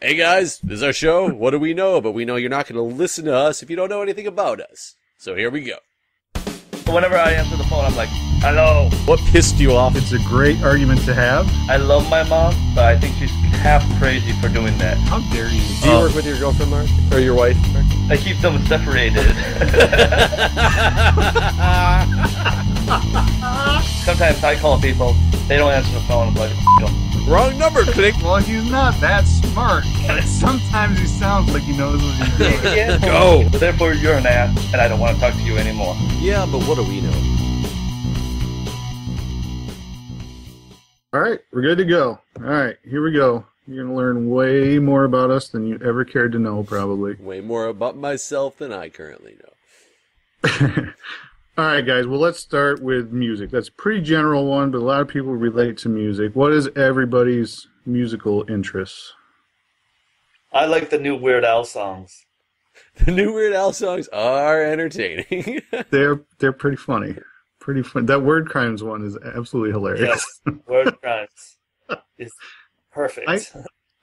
Hey guys, this is our show. What do we know? But we know you're not going to listen to us if you don't know anything about us. So here we go. Whenever I answer the phone, I'm like, hello. What pissed you off? It's a great argument to have. I love my mom, but I think she's half crazy for doing that. How dare you? Do you work with your girlfriend, Mark? Or your wife, Mark? I keep them separated. Sometimes I call people, they don't answer the phone, I'm like, Wrong number, click. Well, he's not that smart. But sometimes he sounds like he knows what he's doing. yeah. Go. So therefore, you're an ass, and I don't want to talk to you anymore. Yeah, but what do we know? All right, we're good to go. All right, here we go. You're going to learn way more about us than you ever cared to know, probably. Way more about myself than I currently know. All right, guys. Well, let's start with music. That's a pretty general one, but a lot of people relate to music. What is everybody's musical interests? I like the new Weird Al songs. The new Weird Al songs are entertaining. They're pretty funny. Pretty fun. That Word Crimes one is absolutely hilarious. Yes, Word Crimes is perfect.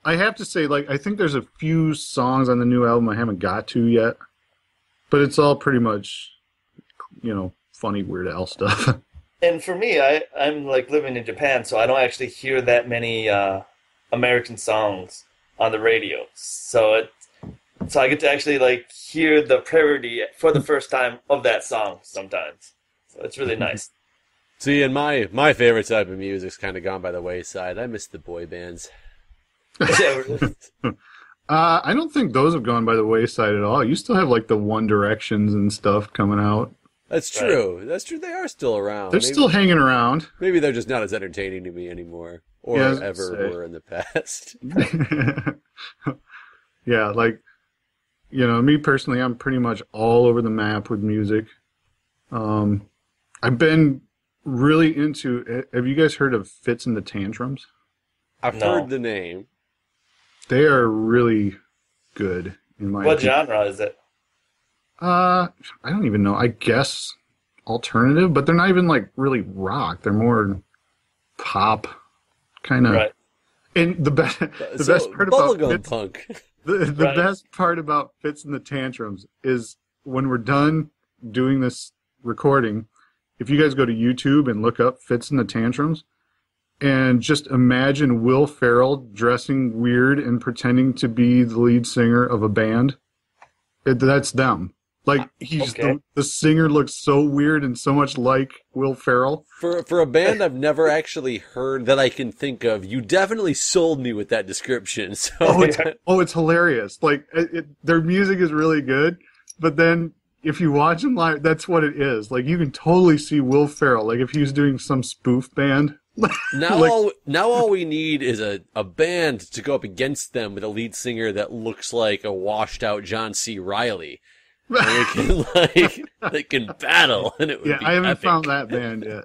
I have to say, I think there's a few songs on the new album I haven't got to yet, but it's all pretty much, funny Weird Al stuff. And for me, I'm living in Japan, so I don't actually hear that many American songs on the radio. So I get to actually hear the parody for the first time of that song sometimes. So it's really nice. See, and my favorite type of music's kind of gone by the wayside. I miss the boy bands. I don't think those have gone by the wayside at all. You still have the One Directions and stuff coming out. That's true. Right. That's true. They are still around. They're still hanging around. Maybe they're just not as entertaining to me anymore, or ever were in the past. Yeah, me personally, I'm pretty much all over the map with music. I've been really into. Have you guys heard of Fits and the Tantrums? I've heard the name. They are really good in my opinion. What genre is it? I don't even know. I guess alternative, but they're not even really rock. They're more pop, kind of. Right. And the best part about bubblegum punk. The best part about Fits and the Tantrums is when we're done doing this recording, if you guys go to YouTube and look up Fits and the Tantrums, and just imagine Will Ferrell dressing weird and pretending to be the lead singer of a band. That's them. The singer looks so weird and so much like Will Ferrell. For a band I've never actually heard that I can think of, you definitely sold me with that description. So it's hilarious. Their music is really good, but then if you watch them live, that's what it is. You can totally see Will Ferrell. If he was doing some spoof band. Now all we need is a band to go up against them with a lead singer that looks like a washed out John C. Reilly. And they can battle, and it would be I haven't epic. found that band yet.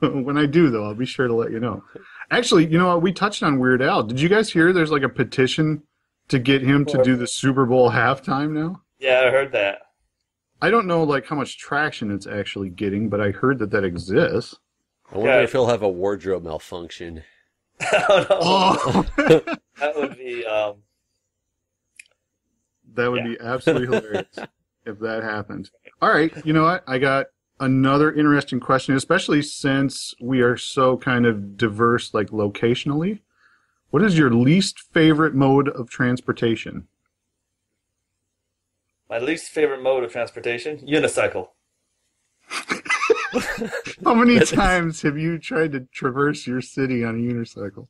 When I do, though, I'll be sure to let you know. Actually, you know what? We touched on Weird Al. Did you guys hear there's a petition to get him to do the Super Bowl halftime now? Yeah, I heard that. I don't know how much traction it's actually getting, but I heard that exists. I wonder if he'll have a wardrobe malfunction. Oh, no. That would be... That would be absolutely hilarious if that happened. All right, you know what? I got another interesting question, especially since we are so kind of diverse, locationally. What is your least favorite mode of transportation? My least favorite mode of transportation? Unicycle. How many times have you tried to traverse your city on a unicycle?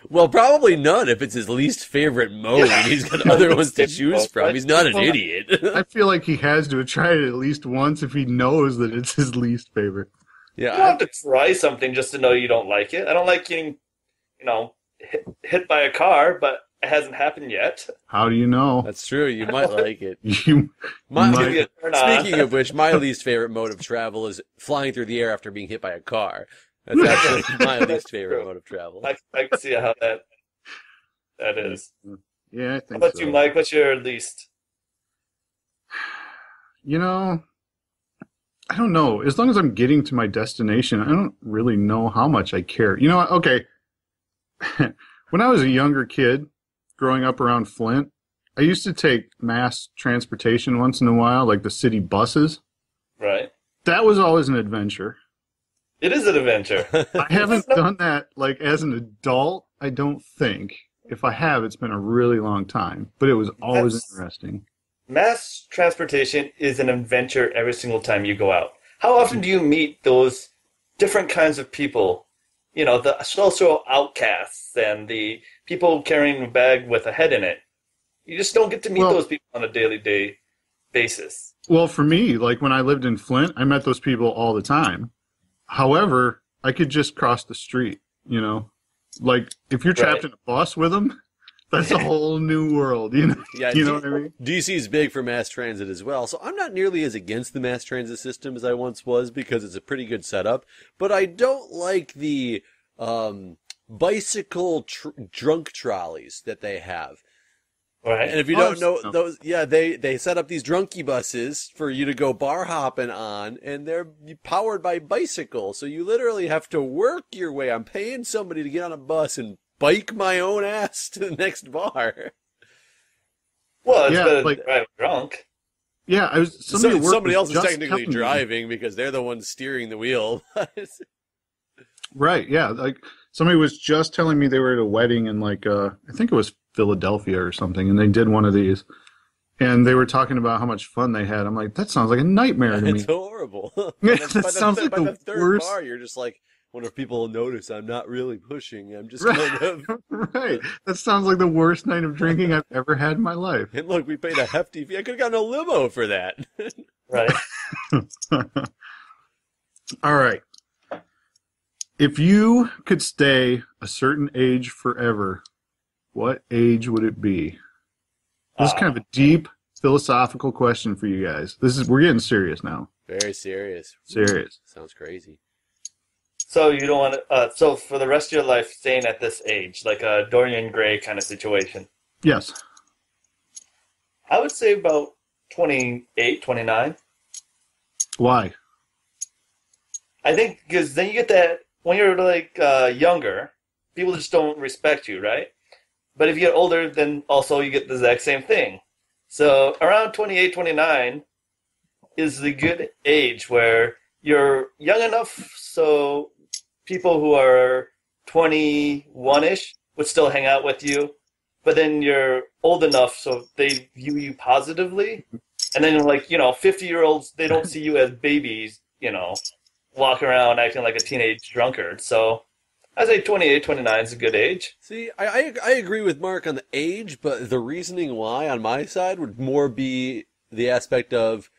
Well, probably none if it's his least favorite mode. He's got other ones to choose from. He's not an idiot. I feel like he has to have tried it at least once if he knows that it's his least favorite. Yeah, you don't have to try something just to know you don't like it. I don't like getting, hit by a car, but it hasn't happened yet. How do you know? That's true. You might like it. You might. Speaking of which, my least favorite mode of travel is flying through the air after being hit by a car. That's actually my least favorite mode of travel. I can see how that is. Yeah, I think so. How about you, Mike? What's your least? I don't know. As long as I'm getting to my destination, I don't really know how much I care. You know what? Okay. When I was a younger kid, growing up around Flint, I used to take mass transportation once in a while, like the city buses. Right. That was always an adventure. It is an adventure. I haven't done that like as an adult, I don't think. If I have, it's been a really long time. But it was always interesting. Mass transportation is an adventure every single time you go out. How often do you meet those different kinds of people? You know, the social outcasts and the people carrying a bag with a head in it. You just don't get to meet those people on a daily basis. Well, for me, like when I lived in Flint, I met those people all the time. However, I could just cross the street, you know? Like, if you're trapped in a bus with them, that's a whole new world, you know? Yeah, you know what I mean? DC is big for mass transit as well, so I'm not nearly as against the mass transit system as I once was because it's a pretty good setup, but I don't like the bicycle drunk trolleys that they have. Right. And if you don't know those, they set up these drunkie buses for you to go bar hopping on, and they're powered by bicycles. So you literally have to work your way. I'm paying somebody to get on a bus and bike my own ass to the next bar. Well, it's better to drive drunk. Yeah, somebody else is technically driving because they're the ones steering the wheel. Right. Yeah. Like somebody was just telling me they were at a wedding in like I think it was Philadelphia or something, and they did one of these, and they were talking about how much fun they had. I'm like, that sounds like a nightmare to me. It's horrible. That sounds like the third worst. bar, you're just like, wonder if people will notice I'm not really pushing. I'm just right. kind of right. That sounds like the worst night of drinking I've ever had in my life. And look, we paid a hefty fee. I could have gotten a limo for that. Right. All right. If you could stay a certain age forever, what age would it be? This is kind of a deep philosophical question for you guys. We're getting serious now. Very serious. Serious. Sounds crazy. So you don't want to. So for the rest of your life, staying at this age, like a Dorian Gray kind of situation. Yes. I would say about 28, 29. Why? I think because then you get that when you're like younger, people just don't respect you, right? But if you get older, then also you get the exact same thing. So around 28, 29 is the good age where you're young enough so people who are 21-ish would still hang out with you, but then you're old enough so they view you positively. And then, like, 50-year-olds, they don't see you as babies, walking around acting like a teenage drunkard. So I say 28, 29 is a good age. See, I agree with Mark on the age, but the reasoning why on my side would more be the aspect of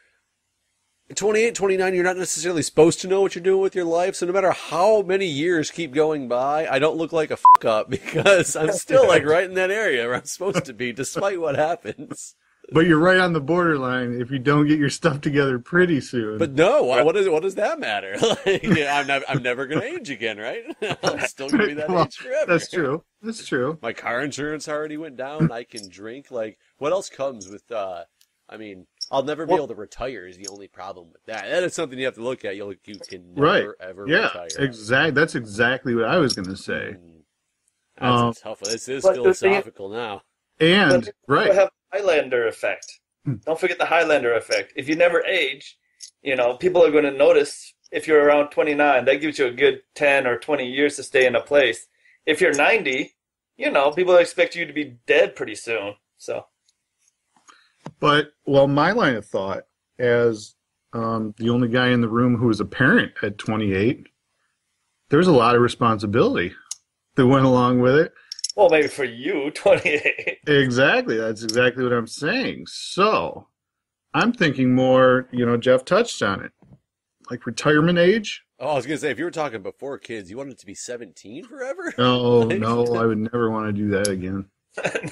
28, 29, you're not necessarily supposed to know what you're doing with your life, so no matter how many years keep going by, I don't look like a fuck-up because I'm still, like, right in that area where I'm supposed to be, despite what happens. But you're right on the borderline if you don't get your stuff together pretty soon. But no, what does that matter? Like, I'm never going to age again, right? I'm still going to be that age forever. That's true. That's true. My car insurance already went down. I can drink. Like, what else comes with, I'll never be able to retire is the only problem with that. That is something you have to look at. You can never, ever retire. Exactly. That's exactly what I was going to say. That's a tough one. This is philosophical now. And, right. Have Highlander effect. Don't forget the Highlander effect. If you never age, people are going to notice if you're around 29. That gives you a good 10 or 20 years to stay in a place. If you're 90, people expect you to be dead pretty soon. So. But, my line of thought, as the only guy in the room who was a parent at 28, there's a lot of responsibility that went along with it. Well, maybe for you, 28. Exactly. That's exactly what I'm saying. So, I'm thinking more, Jeff touched on it. Like retirement age. Oh, I was going to say, if you were talking before kids, you wanted it to be 17 forever? No, no, I would never want to do that again.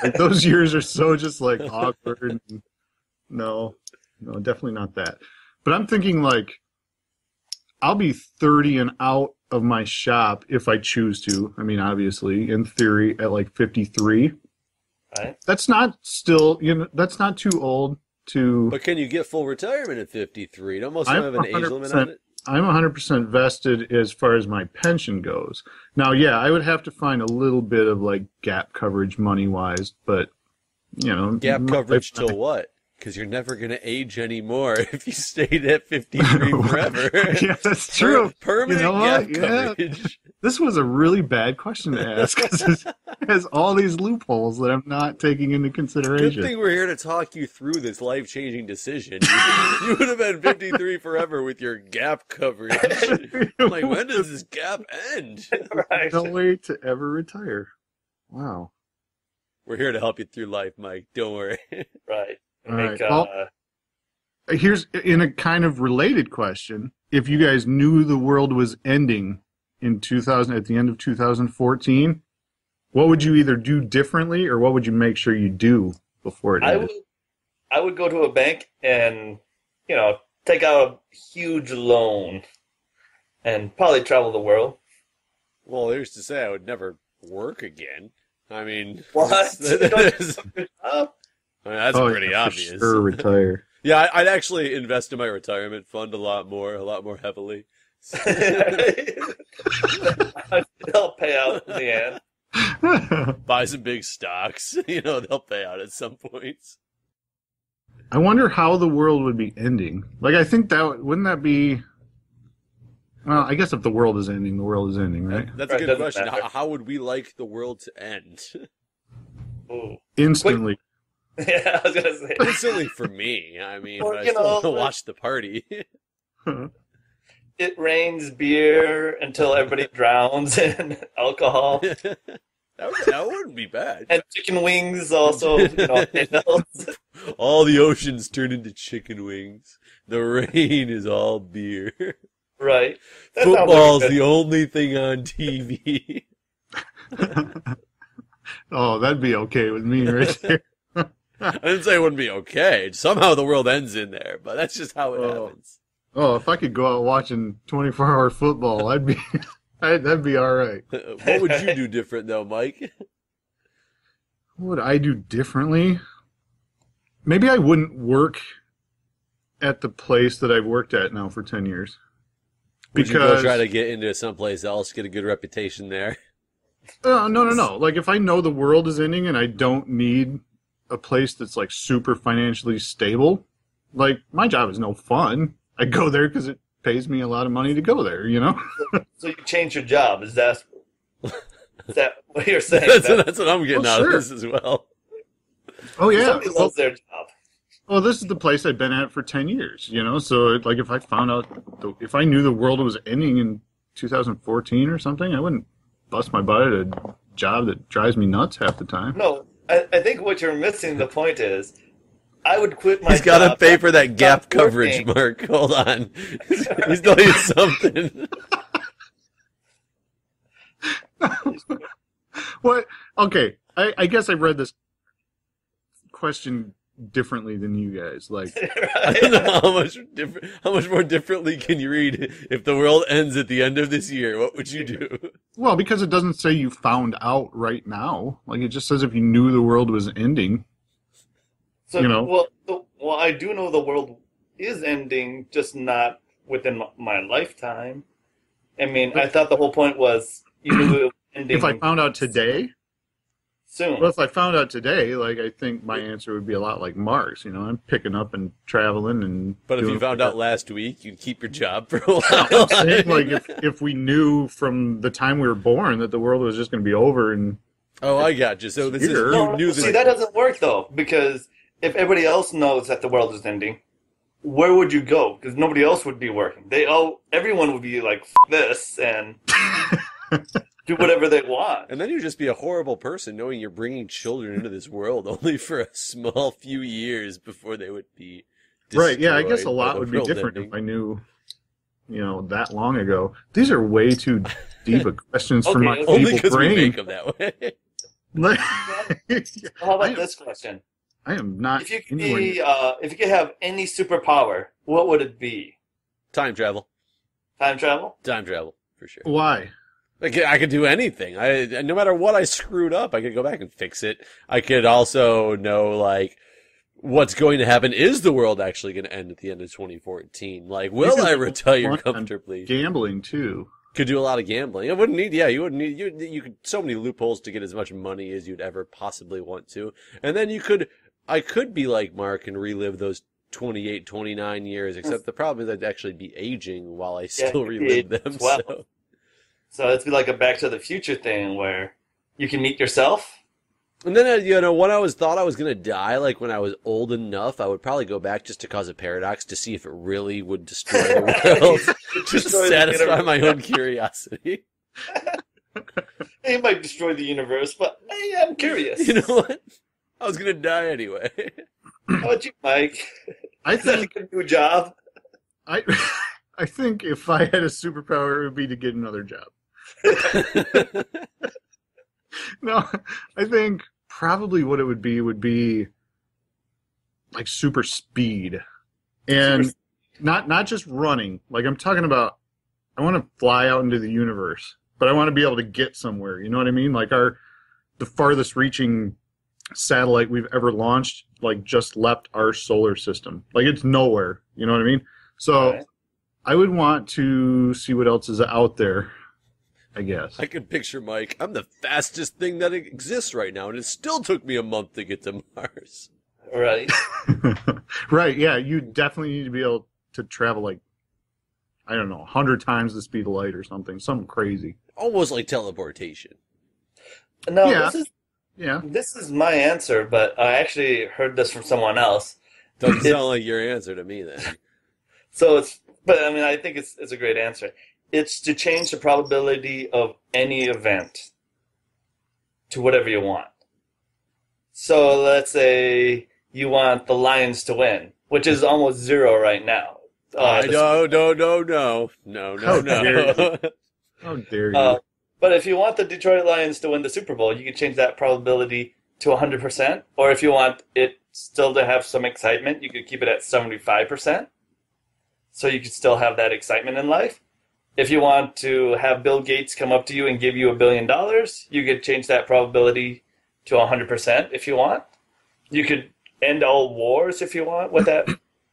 Like, those years are so just like awkward. No, definitely not that. But I'm thinking like, I'll be 30 and out of my shop if I choose to. I mean, obviously, in theory, at like 53. Right. That's not still, that's not too old to. But can you get full retirement at 53? Don't most of them have an age limit on it? I'm 100% vested as far as my pension goes. Now, yeah, I would have to find a little bit of like gap coverage money-wise, but you know, Gap coverage till what? Because you're never going to age anymore if you stayed at 53 forever. Yeah, that's true. Permanent gap coverage. This was a really bad question to ask because it has all these loopholes that I'm not taking into consideration. Good thing we're here to talk you through this life-changing decision. You would have been 53 forever with your gap coverage. Like, when does this gap end? Right. No way to ever retire. Wow. We're here to help you through life, Mike. Don't worry. Right. All right. Well, here's in a kind of related question. If you guys knew the world was ending in 2000 at the end of 2014, what would you either do differently or what would you make sure you do before it ended? I would go to a bank and, take out a huge loan and probably travel the world. Well, there's to say I would never work again. I mean, what? that's pretty obvious. For sure, retire. Yeah, I'd actually invest in my retirement fund a lot more heavily. They'll pay out in the end. Buy some big stocks. They'll pay out at some points. I wonder how the world would be ending. Like, I think wouldn't that be... Well, I guess if the world is ending, the world is ending, right? That's a good question. How would we like the world to end? Ooh. Instantly. Yeah, I was gonna say. Instantly for me. I mean, I still want to watch the party. It rains beer until everybody drowns in alcohol. That wouldn't be bad. And chicken wings also, All the oceans turn into chicken wings. The rain is all beer. Right. Football's the only thing on TV. Oh, that'd be okay with me right there. I didn't say it wouldn't be okay. Somehow the world ends in there, but that's just how it happens. Oh, if I could go out watching 24-hour football, that'd be all right. What would you do different, though, Mike? What would I do differently? Maybe I wouldn't work at the place that I've worked at now for 10 years. Would you go try to get into someplace else, get a good reputation there? No. Like, if I know the world is ending and I don't need a place that's, like, super financially stable, like, my job is no fun. I go there because it pays me a lot of money to go there, So you change your job. Is that what you're saying? That's what I'm getting out of this as well. Oh, yeah. Somebody loves their job. Well, this is the place I've been at for 10 years, So, like, if I knew the world was ending in 2014 or something, I wouldn't bust my butt at a job that drives me nuts half the time. No, I think what you're missing the point is, I would quit my job. He's got to pay for that gap coverage, Mark. Hold on. He's telling you something. What? Okay, I guess I read this question differently than you guys. Like, I don't know how much more differently can you read if the world ends at the end of this year? What would you do? Well, because it doesn't say you found out right now. Like, it just says if you knew the world was ending. So, well, I do know the world is ending, just not within my lifetime. I mean, I thought the whole point was you knew it was ending. If I found out today? Soon. Well, if I found out today, like, I think my answer would be a lot like Mark's. I'm picking up and traveling and. But if you found out last week, you'd keep your job for a while. Like, if we knew from the time we were born that the world was just going to be over and. Oh, I got you. So this is See, that doesn't work though, because if everybody else knows that the world is ending, where would you go? Because nobody else would be working. Everyone would be like, F this, and do whatever they want. And then you'd just be a horrible person knowing you're bringing children into this world only for a small few years before they would be destroyed. Right, yeah, I guess a lot would be different if I knew, that long ago. These are way too deep of questions for my only feeble brain. We make them that way. How about this question? I am not. If you could have any superpower, what would it be? Time travel. Time travel? Time travel, for sure. Why? I could do anything. No matter what I screwed up, I could go back and fix it. I could also know, like, what's going to happen is the world actually going to end at the end of 2014? Like, will I retire comfortably? Gambling too. Could do a lot of gambling. I wouldn't need. Yeah, you wouldn't need. You could so many loopholes to get as much money as you'd ever possibly want to, and then you could. I could be like Mark and relive those 28, 29 years. Except the problem is I'd actually be aging while I still relive them. So it'd be like a Back to the Future thing where you can meet yourself. And then, when I thought I was going to die, like when I was old enough, I would probably go back just to cause a paradox to see if it really would destroy the world. Just to satisfy my own curiosity. It might destroy the universe, but hey, I'm curious. You know what? I was going to die anyway. How about you, Mike? I think a new job. I think if I had a superpower, it would be to get another job. No, I think probably what it would be like super speed, and not just running. Like I'm talking about, I want to fly out into the universe, but I want to be able to get somewhere. You know what I mean? Like the farthest reaching satellite we've ever launched, like just left our solar system. Like it's nowhere. You know what I mean? So right. I would want to see what else is out there. I guess. I can picture Mike. I'm the fastest thing that exists right now, and it still took me a month to get to Mars. Right. Right, yeah. You definitely need to be able to travel, like, I don't know, 100 times the speed of light or something. Something crazy. Almost like teleportation. No, yeah. This is my answer, but I actually heard this from someone else. Doesn't sound like your answer to me, then. But I mean, I think it's a great answer. It's to change the probability of any event to whatever you want. So let's say you want the Lions to win, which is almost 0 right now. No. How dare you? But if you want the Detroit Lions to win the Super Bowl, you can change that probability to 100%. Or if you want it still to have some excitement, you could keep it at 75%. So you could still have that excitement in life. If you want to have Bill Gates come up to you and give you $1 billion, you could change that probability to 100% if you want. You could end all wars if you want with that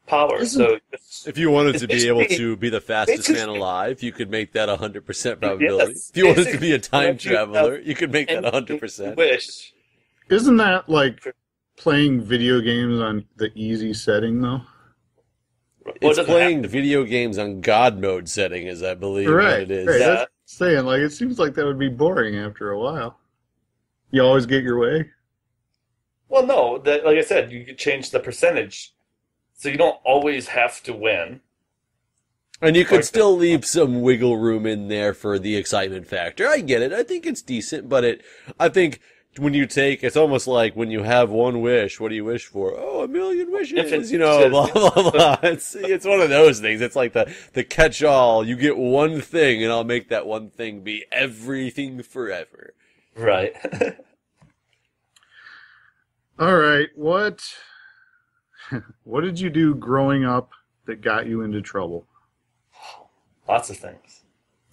power. So if you wanted to be able to be the fastest man alive, you could make that 100% probability. Yes, if you wanted to be a time traveler, you could make that 100%. Wish. Isn't that like playing video games on the easy setting, though? It's playing video games on God mode setting, as I believe what it is. Right. That's saying, like, it seems like that would be boring after a while. You always get your way? Well, no. Like I said, you could change the percentage. So you don't always have to win. And you could still leave some wiggle room in there for the excitement factor. I get it. I think it's decent, but I think when you it's almost like when you have one wish, what do you wish for? Oh, 1 million wishes, blah, blah, blah. It's one of those things. It's like the catch-all. You get one thing, and I'll make that one thing be everything forever. Right. All right. What did you do growing up that got you into trouble? Lots of things.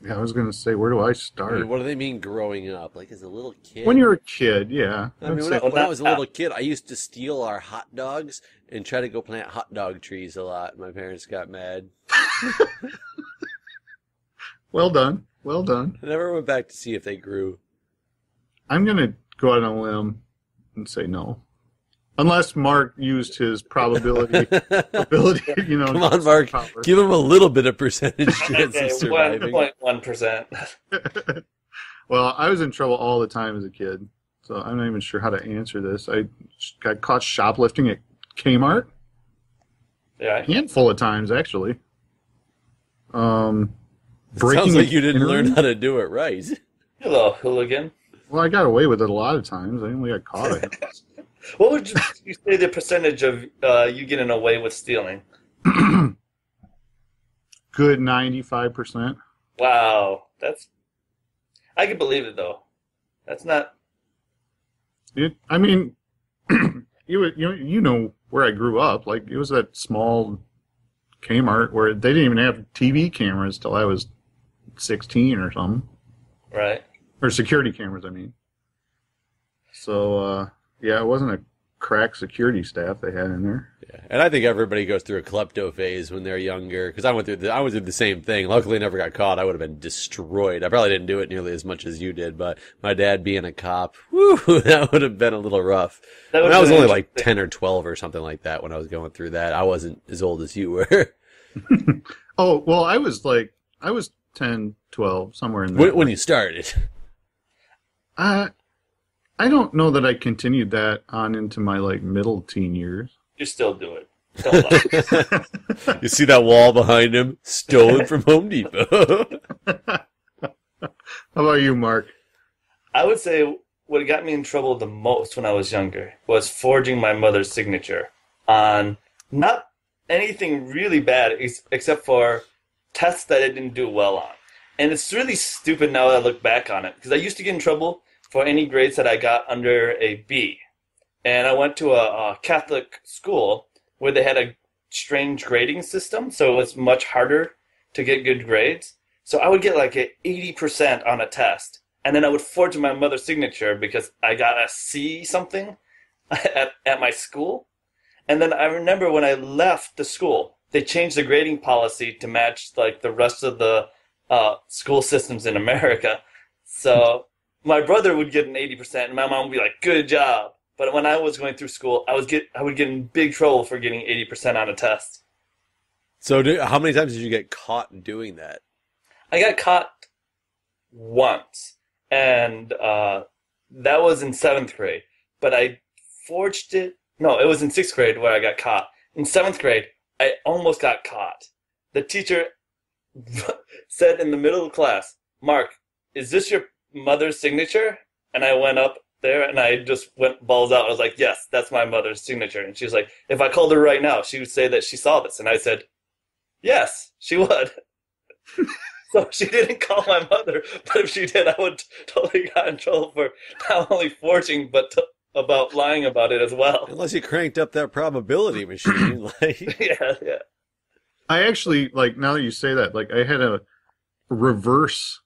Yeah, I was going to say, where do I start? I mean, what do they mean growing up? Like as a little kid? When you're a kid, yeah. I mean, when I was a little kid, I used to steal our hot dogs and try to go plant hot dog trees a lot. My parents got mad. Well done. Well done. I never went back to see if they grew. I'm going to go out on a limb and say no. Unless Mark used his ability, Come on, Mark. Power. Give him a little bit of percentage chance of surviving. 1.1%. Well, I was in trouble all the time as a kid, so I'm not even sure how to answer this. I got caught shoplifting at Kmart. Yeah. A handful of times, actually. Sounds like you didn't learn how to do it right. Hello, hooligan. Well, I got away with it a lot of times. I only got caught. What would you say the percentage of you getting away with stealing? Good 95%. Wow, I can believe it though. That's not. I mean, you know where I grew up. Like it was that small Kmart where they didn't even have TV cameras till I was 16 or something. Right. Or security cameras, I mean. So. Yeah, it wasn't a crack security staff they had in there. Yeah. And I think everybody goes through a klepto phase when they're younger, because I went through the same thing. Luckily, I never got caught. I would have been destroyed. I probably didn't do it nearly as much as you did, but my dad being a cop, whew, that would have been a little rough. I was only like 10 or 12 or something like that when I was going through that. I wasn't as old as you were. Oh, well, I was 10, 12, somewhere in there. When you started. I don't know that I continued that on into my middle teen years. You still do it. Don't lie. You see that wall behind him? Stolen from Home Depot. How about you, Mark? I would say what got me in trouble the most when I was younger was forging my mother's signature on not anything really bad except for tests that I didn't do well on. And it's really stupid now that I look back on it, because I used to get in trouble for any grades that I got under a B. And I went to a Catholic school where they had a strange grading system, so it was much harder to get good grades. So I would get like an 80% on a test, and then I would forge my mother's signature because I got a C something at my school. And then I remember when I left the school, they changed the grading policy to match like the rest of the school systems in America. So my brother would get an 80%, and my mom would be like, "Good job." But when I was going through school, I would get in big trouble for getting 80% on a test. So how many times did you get caught doing that? I got caught once, and that was in 7th grade. But I forged it. No, it was in 6th grade where I got caught. In 7th grade, I almost got caught. The teacher said in the middle of class, "Mark, is this your mother's signature?" And I went up there and I just went balls out. I was like, "Yes, that's my mother's signature." And she was like, "If I called her right now, she would say that she saw this." And I said, "Yes, she would." So she didn't call my mother, but if she did, I would totally got in trouble for not only forging, but about lying about it as well. Unless you cranked up that probability machine. Yeah. I actually, now that you say that, I had a reverse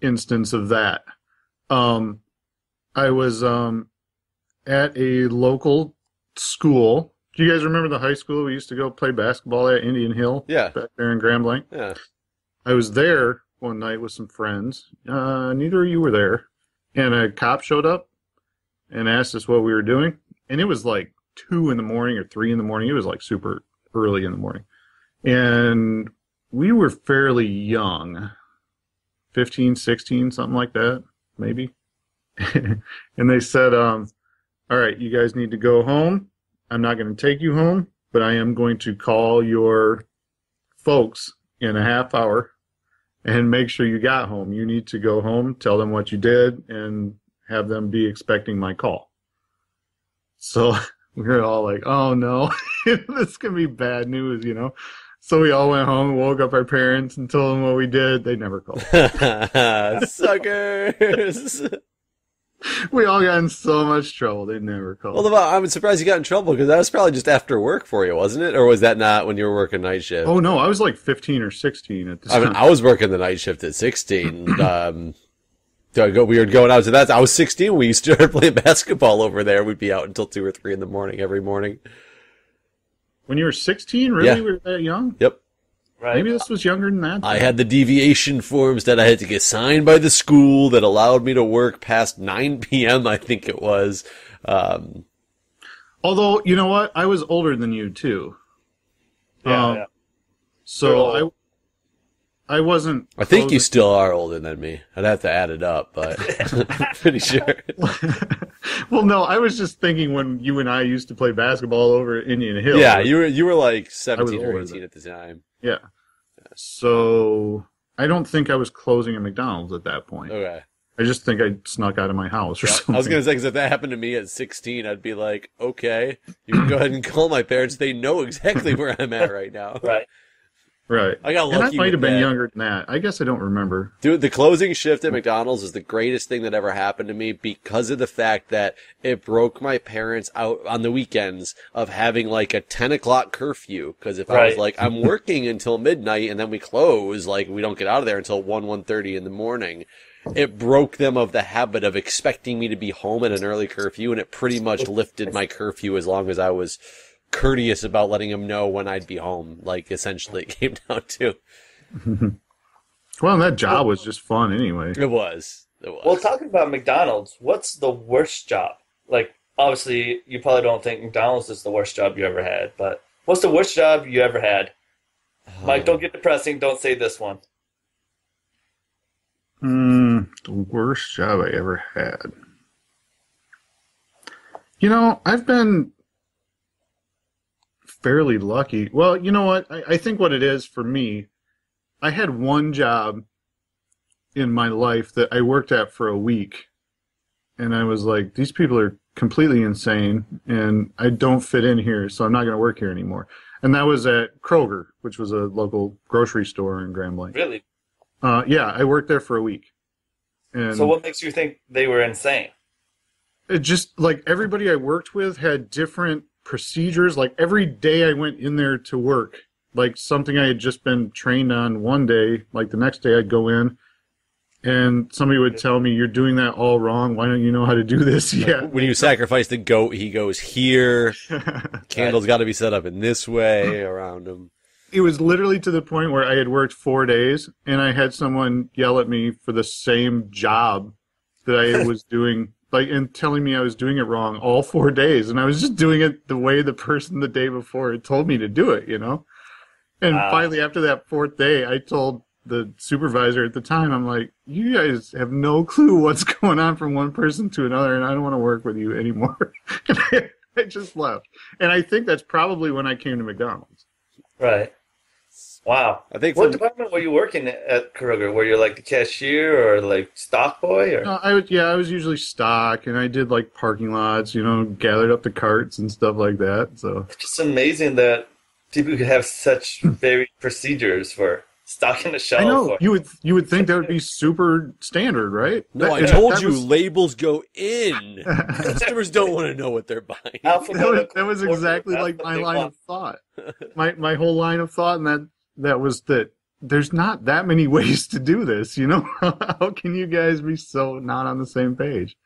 instance of that. I was at a local school. Do you guys remember the high school we used to go play basketball at, Indian Hill? Yeah. Back there in Grand Blanc? Yeah. I was there one night with some friends. Neither of you were there. And a cop showed up and asked us what we were doing. And it was 2 in the morning or 3 in the morning. It was super early in the morning. And we were fairly young. 15, 16, something like that, maybe. And they said, all right, you guys need to go home. I'm not going to take you home, but I am going to call your folks in a half hour and make sure you got home. You need to go home, tell them what you did, and have them be expecting my call. So we were all like, oh no, this can be bad news, So we all went home, woke up our parents, and told them what we did. They never called. Suckers! We all got in so much trouble. They never called. Well, I'm surprised you got in trouble, because that was probably just after work for you, wasn't it? Or was that not when you were working night shift? Oh, no, I was 15 or 16 at the time. I was working the night shift at 16. We were going out to that. I was 16. We used to start playing basketball over there. We'd be out until 2 or 3 in the morning every morning. When you were 16, really? Yeah. You were that young? Yep. Right. Maybe this was younger than that. I had the deviation forms that I had to get signed by the school that allowed me to work past 9 p.m., I think it was. Although, you know what? I was older than you, too. Yeah. So I wasn't... I think you still are older than me. I'd have to add it up, but I'm pretty sure. Well, no, I was just thinking when you and I used to play basketball over at Indian Hill. Yeah, you were 17 or 18 at the time. Yeah. So I don't think I was closing a McDonald's at that point. Okay. I just think I snuck out of my house or something. I was going to say, because if that happened to me at 16, I'd be like, okay, you can go ahead and call my parents. They know exactly where I'm at right now. Right. Right. I got lucky. And I might have been that. younger than that. I guess I don't remember. Dude, the closing shift at McDonald's is the greatest thing that ever happened to me because of the fact that it broke my parents out on the weekends of having a 10 o'clock curfew. Because if I was I'm working until midnight and then we close, we don't get out of there until 1:30 in the morning. it broke them of the habit of expecting me to be home at an early curfew, and it pretty much lifted my curfew as long as I was courteous about letting them know when I'd be home. Like, essentially, it came down to. Well, that job was just fun anyway. It was. Well, talking about McDonald's, what's the worst job? Like, obviously, you probably don't think McDonald's is the worst job you ever had, but what's the worst job you ever had? Mike, don't get depressing. Don't say this one. The worst job I ever had. You know, I've been fairly lucky. Well, you know what? I think what it is for me, I had one job in my life that I worked at for a week. And I was like, these people are completely insane, and I don't fit in here, so I'm not going to work here anymore. And that was at Kroger, which was a local grocery store in Grand Blanc. Really? Yeah, I worked there for a week. And so what makes you think they were insane? it just, like, everybody I worked with had different procedures. Like, every day I went in there to work, like, something I had just been trained on one day, like, the next day I'd go in, and somebody would tell me, you're doing that all wrong. Why don't you know how to do this yet? When you sacrifice the goat, he goes here. Candle's got to be set up in this way around him. It was literally to the point where I had worked 4 days, and I had someone yell at me for the same job that I was doing, like, and telling me I was doing it wrong all 4 days. And I was just doing it the way the person the day before had told me to do it, you know? And finally, after that fourth day, I told the supervisor at the time, I'm like, you guys have no clue what's going on from one person to another, and I don't want to work with you anymore. And I just left. And I think that's probably when I came to McDonald's. Right. Wow. I think what department were you working at Kroger? Were you like the cashier or like stock boy? Or? No, I was usually stock, and I did like parking lots, you know, gathered up the carts and stuff like that. So It's just amazing that people could have such varied procedures for stocking the shelf. I know or, you would think that would be super standard, right? No, I told you labels go in. Customers don't want to know what they're buying. That was exactly like my line of thought. My whole line of thought, and that was that there's not that many ways to do this, you know? How can you guys be so not on the same page?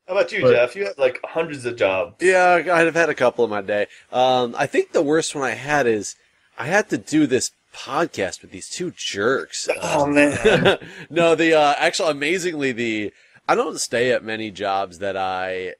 How about you, Jeff? You had like hundreds of jobs. Yeah, I've had a couple in my day. I think the worst one I had is I had to do this podcast with these two jerks. Oh, man. No, actually, amazingly, I don't stay at many jobs that I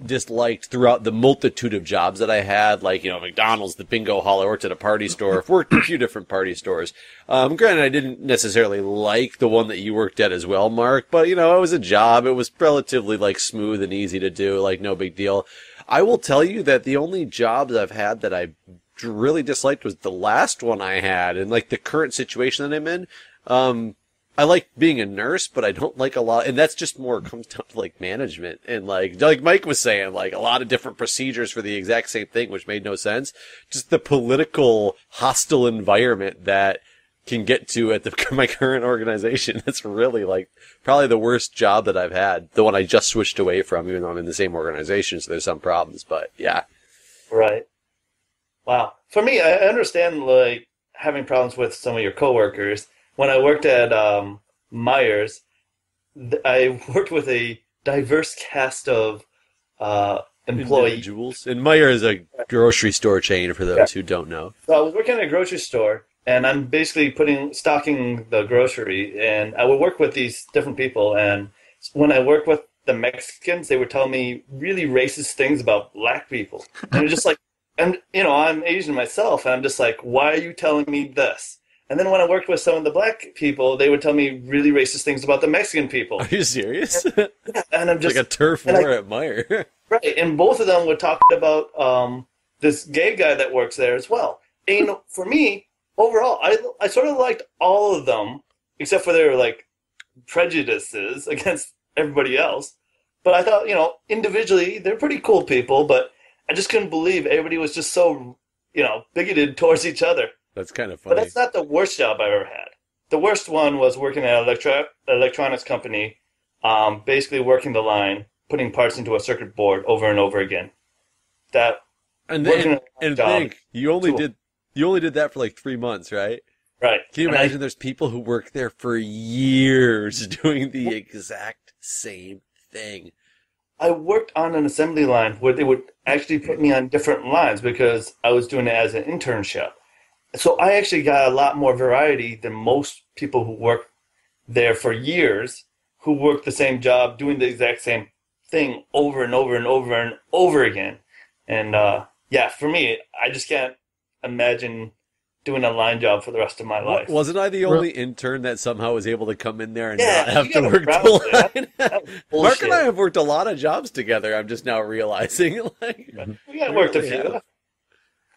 disliked throughout the multitude of jobs that I had, like, you know, McDonald's, the bingo hall. I worked at a party store. I've worked at a few different party stores. Granted, I didn't necessarily like the one that you worked at as well, Mark, but, you know, it was a job. It was relatively, like, smooth and easy to do, like, no big deal. I will tell you that the only jobs I've had that I really disliked was the last one I had, and, like, the current situation that I'm in. I like being a nurse, but I don't like a lot, and that's just more comes down to like management and like Mike was saying, like a lot of different procedures for the exact same thing, which made no sense. Just the political hostile environment that can get to at my current organization. That's really like probably the worst job that I've had. The one I just switched away from, even though I'm in the same organization, so there's some problems, but yeah. Right. Wow. For me, I understand like having problems with some of your coworkers. When I worked at Myers, I worked with a diverse cast of employees. Individuals. And Meijer is a grocery store chain for those who don't know. So I was working at a grocery store, and I'm basically stocking the grocery, and I would work with these different people. And when I worked with the Mexicans, they would tell me really racist things about black people. And it's just like, and you know, I'm Asian myself, and I'm just like, why are you telling me this? And then when I worked with some of the black people, they would tell me really racist things about the Mexican people. Are you serious? And I'm just like a turf war at Meijer. Right, and both of them would talk about this gay guy that works there as well. And you know, for me, overall, I sort of liked all of them, except for their like prejudices against everybody else. But I thought, you know, individually, they're pretty cool people, but I just couldn't believe everybody was just so, you know, bigoted towards each other. That's kind of funny. But that's not the worst job I've ever had. The worst one was working at an electronics company, basically working the line, putting parts into a circuit board over and over again. You only did that for like 3 months, right? Right. Can you imagine there's people who work there for years doing the exact same thing? I worked on an assembly line where they would actually put me on different lines because I was doing it as an internship. So I actually got a lot more variety than most people who work there for years, who work the same job, doing the exact same thing over and over and over and over again. And yeah, for me, I just can't imagine doing a line job for the rest of my life. Wasn't I the only intern that somehow was able to come in there and Yeah, not have you to gotta work browse the that. line? That was Mark bullshit. and I have worked a lot of jobs together. I'm just now realizing. Like, We got worked a really few. have.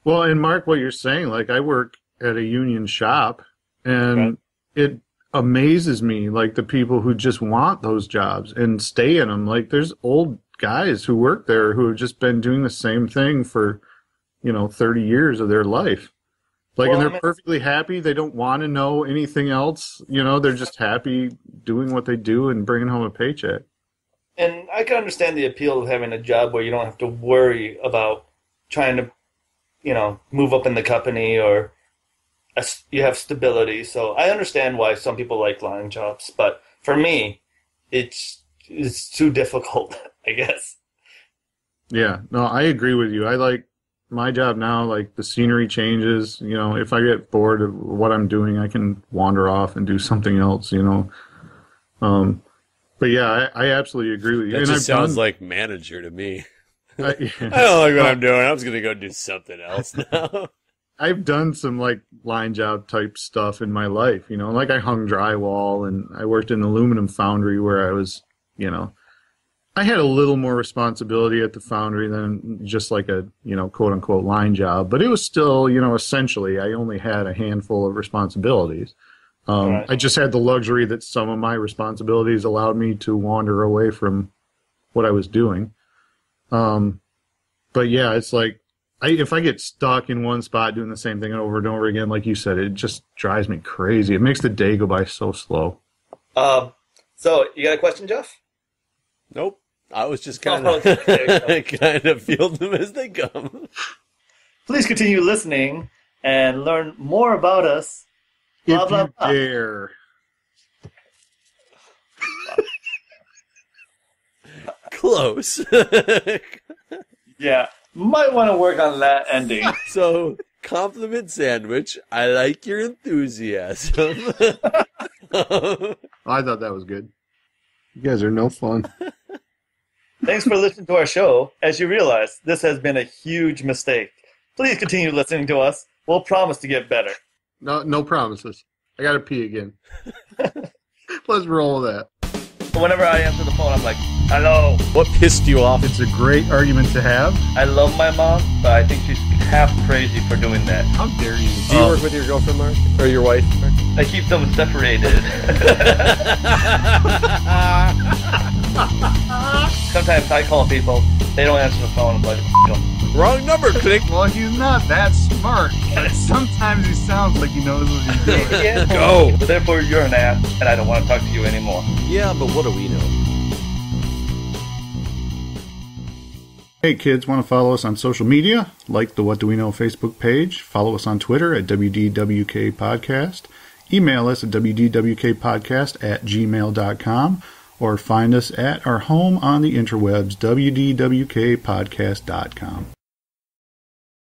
Well, and Mark, what you're saying, like I work at a union shop, and it amazes me, like the people who just want those jobs and stay in them. Like there's old guys who work there who have just been doing the same thing for, 30 years of their life. Like, Well, and they're perfectly happy. They don't want to know anything else. They're just happy doing what they do and bringing home a paycheck. And I can understand the appeal of having a job where you don't have to worry about trying to, move up in the company, or you have stability. So I understand why some people like line jobs, but for me, it's too difficult, I guess. Yeah, no, I agree with you. I like my job now, like the scenery changes. If I get bored of what I'm doing, I can wander off and do something else, But yeah, I absolutely agree with you. That And just I've sounds done, like manager to me. I, I don't like what I'm doing. I'm just going to go do something else now. I've done some like line job type stuff in my life, like I hung drywall, and I worked in an aluminum foundry where I was, I had a little more responsibility at the foundry than just like a, quote unquote line job, but it was still, essentially I only had a handful of responsibilities. Right. I just had the luxury that some of my responsibilities allowed me to wander away from what I was doing. But yeah, it's like, if I get stuck in one spot doing the same thing over and over again, like you said, it just drives me crazy. It makes the day go by so slow. So you got a question, Jeff? Nope. I was just kind of fielding them as they come. Please continue listening and learn more about us. Blah, If blah, you blah. dare. Close. Yeah, might want to work on that ending. So, compliment sandwich. I like your enthusiasm. I thought that was good. You guys are no fun. Thanks for listening to our show. As you realize, this has been a huge mistake. Please continue listening to us. We'll promise to get better. No promises. I gotta pee again. Let's roll with that. Whenever I answer the phone, I'm like, hello. What pissed you off? It's a great argument to have. I love my mom, but I think she's half crazy for doing that. How dare you? Do you work with your girlfriend, Mark? Or your wife, Mark? I keep them separated. Sometimes I call people, they don't answer the phone. I'm like, F them. Wrong number, click. Well, he's not that smart. But sometimes he sounds like he knows what he's doing. Yeah. Go. But therefore, you're an ass, and I don't want to talk to you anymore. Yeah, but what do we know? Hey kids, want to follow us on social media? Like the What Do We Know Facebook page. Follow us on Twitter at WDWK Podcast. Email us at WDWKpodcast@gmail.com. Or find us at our home on the interwebs, WDWKpodcast.com.